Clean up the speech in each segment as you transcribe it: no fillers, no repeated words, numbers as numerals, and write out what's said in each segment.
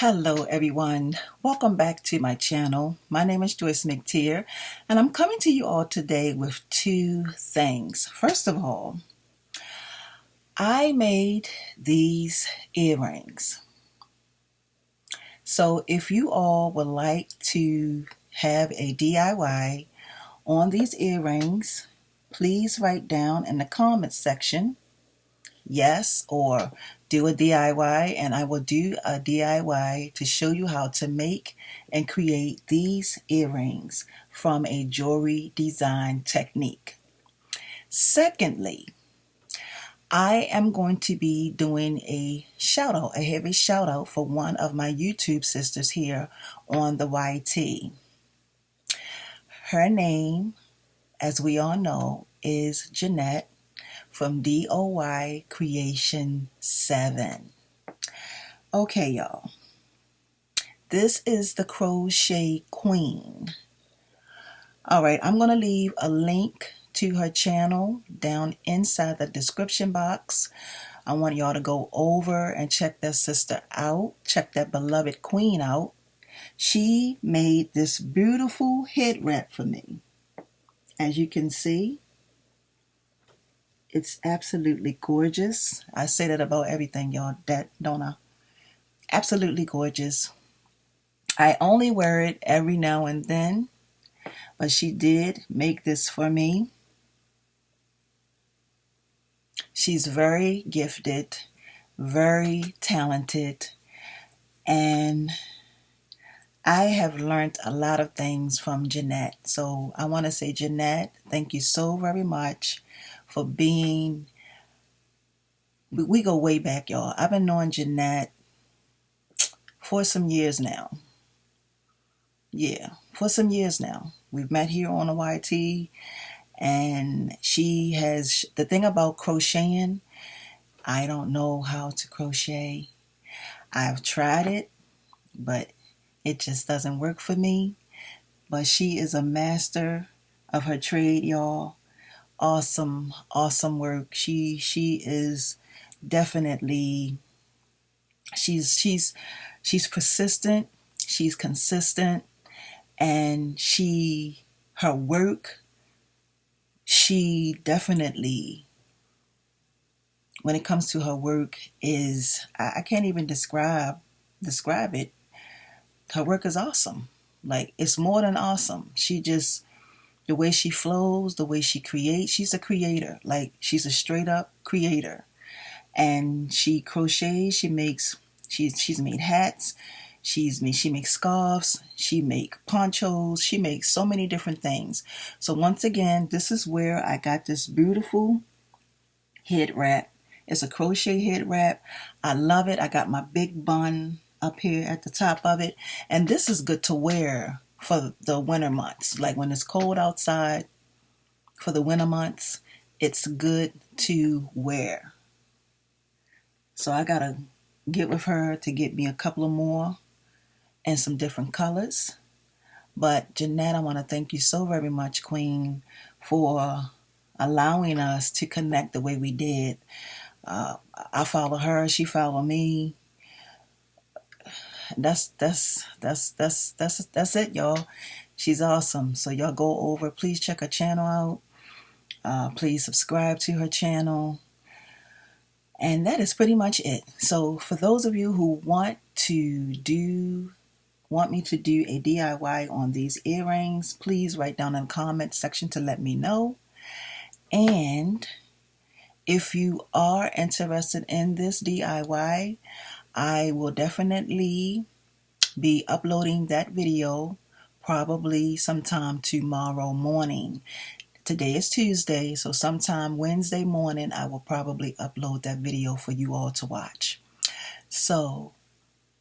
Hello everyone, welcome back to my channel. My name is Joyce McTeer and I'm coming to you all today with two things. First of all, I made these earrings. So if you all would like to have a DIY on these earrings, please write down in the comments section yes or do a DIY, and I will do a DIY to show you how to make and create these earrings from a jewelry design technique. Secondly, I am going to be doing a shout out, a heavy shout out for one of my YouTube sisters here on the YT. Her name, as we all know, is Jeanette from DOY Creation 7. Okay, y'all. This is the Crochet Queen. Alright, I'm going to leave a link to her channel down inside the description box. I want y'all to go over and check that sister out. Check that beloved queen out. She made this beautiful head wrap for me. As you can see, it's absolutely gorgeous. I say that about everything, y'all, don't I? Absolutely gorgeous. I only wear it every now and then, but she did make this for me. She's very gifted, very talented, and I have learned a lot of things from Jeanette. So I want to say, Jeanette, thank you so very much for being, we go way back, y'all. I've been knowing Jeanette for some years now. Yeah, for some years now. We've met here on the YT, and she has, the thing about crocheting, I don't know how to crochet. I've tried it, but it just doesn't work for me. But she is a master of her trade, y'all. Awesome, awesome work. She is definitely, she's persistent, she's consistent, and her work, she definitely, when it comes to her work, is, I can't even describe it. Her work is awesome. Like, it's more than awesome. She just, the way she flows, the way she creates, she's a creator. Like, she's a straight up creator. And she crochets, she's made hats, she makes scarves, she makes ponchos, she makes so many different things. So once again, this is where I got this beautiful head wrap. It's a crochet head wrap. I love it. I got my big bun up here at the top of it. And this is good to wear for the winter months. Like when it's cold outside, for the winter months, it's good to wear. So I gotta get with her to get me a couple of more and some different colors. But Jeanette, I want to thank you so very much, Queen, for allowing us to connect the way we did. I follow her, she followed me. That's it, y'all. She's awesome. So y'all go over, please check her channel out. Please subscribe to her channel. And that is pretty much it. So for those of you who want me to do a DIY on these earrings, please write down in the comment section to let me know. And if you are interested in this DIY, I will definitely be uploading that video probably sometime tomorrow morning. Today is Tuesday, so sometime Wednesday morning I will probably upload that video for you all to watch. So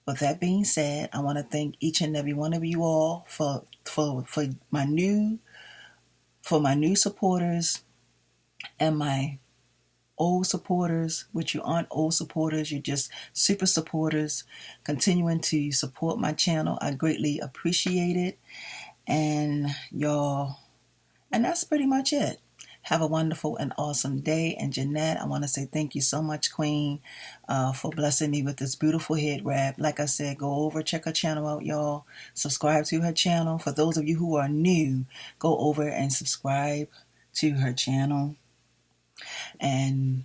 with that being said, I want to thank each and every one of you all for my new supporters and my old supporters, which you aren't old supporters, you're just super supporters, continuing to support my channel. I greatly appreciate it. And y'all, and that's pretty much it. Have a wonderful and awesome day. And Jeanette, I want to say thank you so much, Queen, for blessing me with this beautiful head wrap. Like I said, go over, check her channel out, y'all. Subscribe to her channel. For those of you who are new, go over and subscribe to her channel. And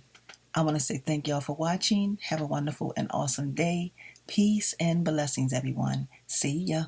I want to say thank y'all for watching. Have a wonderful and awesome day. Peace and blessings, everyone. See ya.